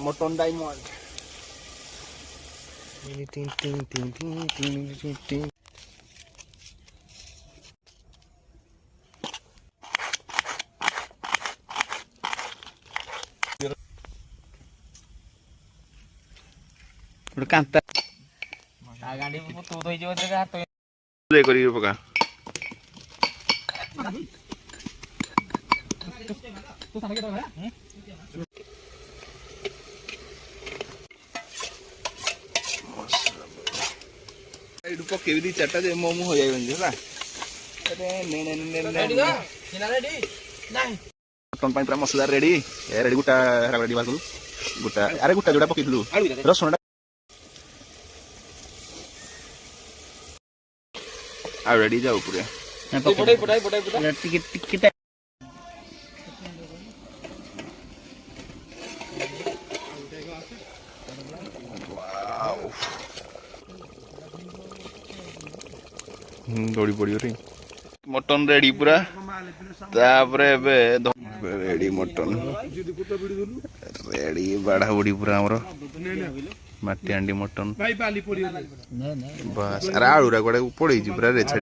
mutton diamond Kanta ଗାଣ୍ଡି ତୁ ଧୋଇଯିବ ହାତ କରିକି ପକା ଏଇଠୁ ପକେଇବି ଦି ଚାରିଟା ଯେ ମୋ ମୁହଁ ହେଇଯାଇ ହେଲା ମଟନ ପାଇଁ ପୁରା ମସଲା ରେଡି ରେଡି ଗୋଟା ରେଡି ବାହାର କଲୁ ଗୋଟା ଆରେ ଗୋଟା ଯୋଉଟା ପକେଇଥିଲୁ ରସୁଣ ଆଉ ରେଡି ଯାଉ ପୁରା ଟିକେ ଦौड़ी पड़ी मटन रेडी पूरा रेडी मटन रेडी बाढ़ा बुड़ी पूरा आमर माटी हांडी मटन बस अरे आलूरा गोटे पड़े पूरा